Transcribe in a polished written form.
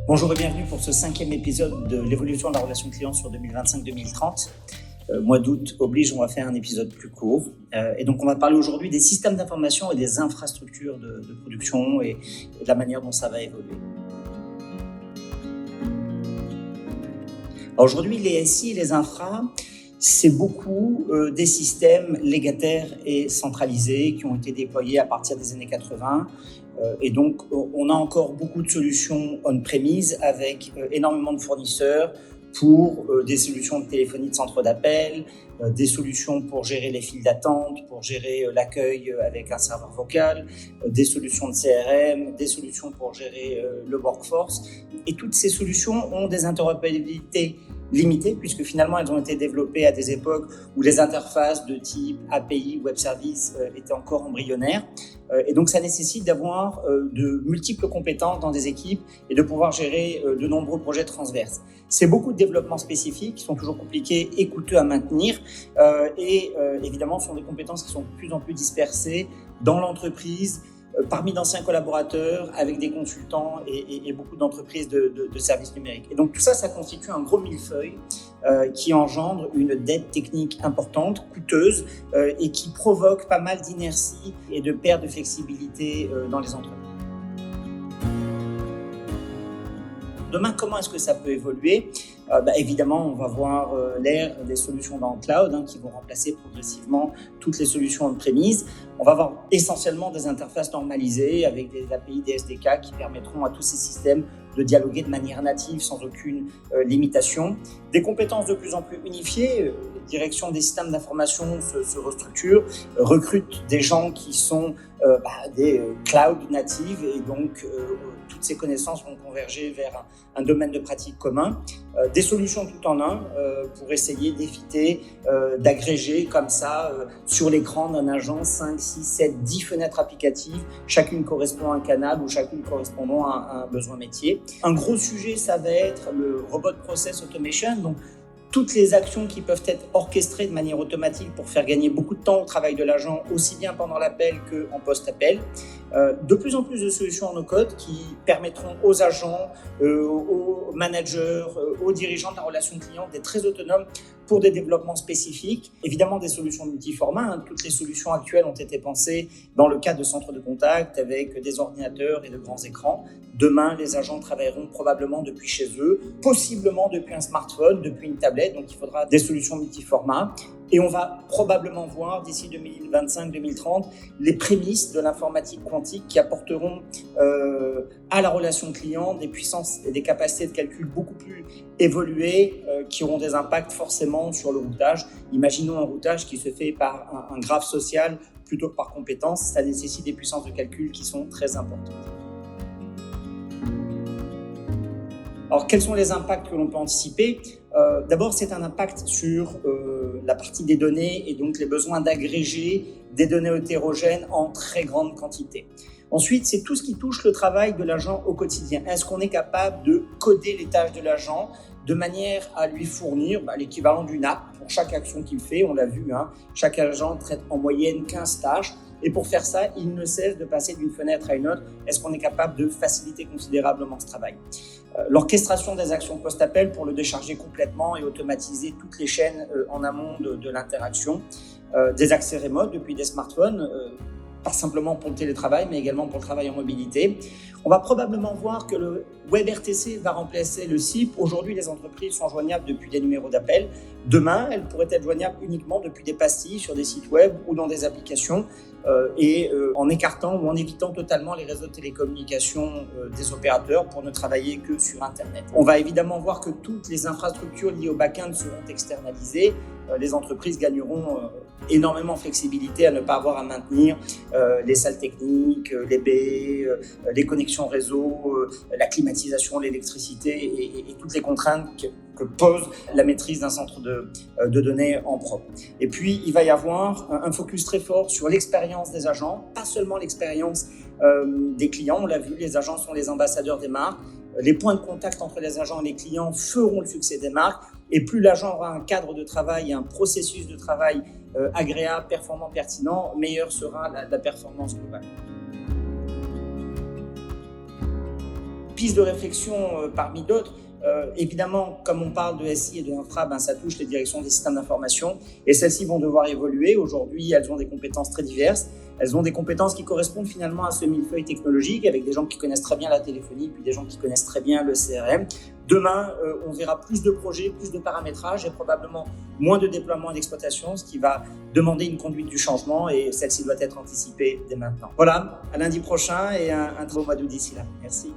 Bonjour et bienvenue pour ce 5e épisode de l'évolution de la relation client sur 2025-2030. Mois d'août oblige, on va faire un épisode plus court. Et donc on va parler aujourd'hui des systèmes d'information et des infrastructures de production et de la manière dont ça va évoluer. Alors aujourd'hui, les SI et les infras, c'est beaucoup des systèmes légataires et centralisés qui ont été déployés à partir des années 80. Et donc, on a encore beaucoup de solutions on-premise avec énormément de fournisseurs pour des solutions de téléphonie de centre d'appel, des solutions pour gérer les files d'attente, pour gérer l'accueil avec un serveur vocal, des solutions de CRM, des solutions pour gérer le workforce. Et toutes ces solutions ont des interopérabilités limitées puisque finalement elles ont été développées à des époques où les interfaces de type API, web service étaient encore embryonnaires. Et donc ça nécessite d'avoir de multiples compétences dans des équipes et de pouvoir gérer de nombreux projets transverses. C'est beaucoup de développements spécifiques qui sont toujours compliqués et coûteux à maintenir et évidemment ce sont des compétences qui sont de plus en plus dispersées dans l'entreprise, parmi d'anciens collaborateurs, avec des consultants et beaucoup d'entreprises de services numériques. Et donc tout ça, ça constitue un gros millefeuille qui engendre une dette technique importante, coûteuse et qui provoque pas mal d'inertie et de perte de flexibilité dans les entreprises. Demain, comment est-ce que ça peut évoluer ? Évidemment, on va voir l'ère des solutions dans le cloud qui vont remplacer progressivement toutes les solutions on-premise. On va avoir essentiellement des interfaces normalisées avec des API, des SDK qui permettront à tous ces systèmes de dialoguer de manière native sans aucune limitation. Des compétences de plus en plus unifiées. Les directions des systèmes d'information se restructurent, recrutent des gens qui sont des cloud natives et donc toutes ces connaissances vont converger vers un domaine de pratique commun. Des solutions tout en un pour essayer d'éviter d'agréger comme ça sur l'écran d'un agent 5, 6, 7, 10 fenêtres applicatives, chacune correspondant à un canal ou chacune correspondant à un besoin métier. Un gros sujet, ça va être le Robot Process Automation, donc toutes les actions qui peuvent être orchestrées de manière automatique pour faire gagner beaucoup de temps au travail de l'agent, aussi bien pendant l'appel qu'en post-appel. De plus en plus de solutions en no-code qui permettront aux agents, aux managers, aux dirigeants de la relation client d'être très autonomes pour des développements spécifiques. Évidemment, des solutions multi-formats. Toutes les solutions actuelles ont été pensées dans le cadre de centres de contact avec des ordinateurs et de grands écrans. Demain, les agents travailleront probablement depuis chez eux, possiblement depuis un smartphone, depuis une tablette. Donc, il faudra des solutions multi-formats. Et on va probablement voir d'ici 2025-2030 les prémices de l'informatique quantique qui apporteront à la relation client des puissances et des capacités de calcul beaucoup plus évoluées qui auront des impacts forcément sur le routage. Imaginons un routage qui se fait par un graphe social plutôt que par compétence. Ça nécessite des puissances de calcul qui sont très importantes. Alors, quels sont les impacts que l'on peut anticiper ? D'abord, c'est un impact sur la partie des données et donc les besoins d'agréger des données hétérogènes en très grande quantité. Ensuite, c'est tout ce qui touche le travail de l'agent au quotidien. Est-ce qu'on est capable de coder les tâches de l'agent de manière à lui fournir l'équivalent d'une app pour chaque action qu'il fait ? On l'a vu, chaque agent traite en moyenne 15 tâches. Et pour faire ça, il ne cesse de passer d'une fenêtre à une autre. Est-ce qu'on est capable de faciliter considérablement ce travail ? L'orchestration des actions post-appel pour le décharger complètement et automatiser toutes les chaînes en amont de l'interaction. Des accès remote depuis des smartphones, pas simplement pour le télétravail, mais également pour le travail en mobilité. On va probablement voir que le WebRTC va remplacer le SIP. Aujourd'hui, les entreprises sont joignables depuis des numéros d'appel. Demain, elles pourraient être joignables uniquement depuis des pastilles sur des sites web ou dans des applications en écartant ou en évitant totalement les réseaux de télécommunications des opérateurs pour ne travailler que sur Internet. On va évidemment voir que toutes les infrastructures liées au back-end seront externalisées. Les entreprises gagneront énormément de flexibilité à ne pas avoir à maintenir les salles techniques, les baies, les connexions réseau, la climatisation, l'électricité et toutes les contraintes que pose la maîtrise d'un centre de données en propre. Et puis, il va y avoir un focus très fort sur l'expérience des agents, pas seulement l'expérience des clients. On l'a vu, les agents sont les ambassadeurs des marques. Les points de contact entre les agents et les clients feront le succès des marques. Et plus l'agent aura un cadre de travail et un processus de travail agréable, performant, pertinent, meilleure sera la performance globale. pistes de réflexion parmi d'autres. Évidemment, comme on parle de SI et de infra, ça touche les directions des systèmes d'information et celles-ci vont devoir évoluer. Aujourd'hui, elles ont des compétences très diverses. Elles ont des compétences qui correspondent finalement à ce millefeuille technologique avec des gens qui connaissent très bien la téléphonie puis des gens qui connaissent très bien le CRM. Demain, on verra plus de projets, plus de paramétrage et probablement moins de déploiement et d'exploitation, ce qui va demander une conduite du changement et celle-ci doit être anticipée dès maintenant. Voilà, à lundi prochain et un très beau mois d'août d'ici là. Merci.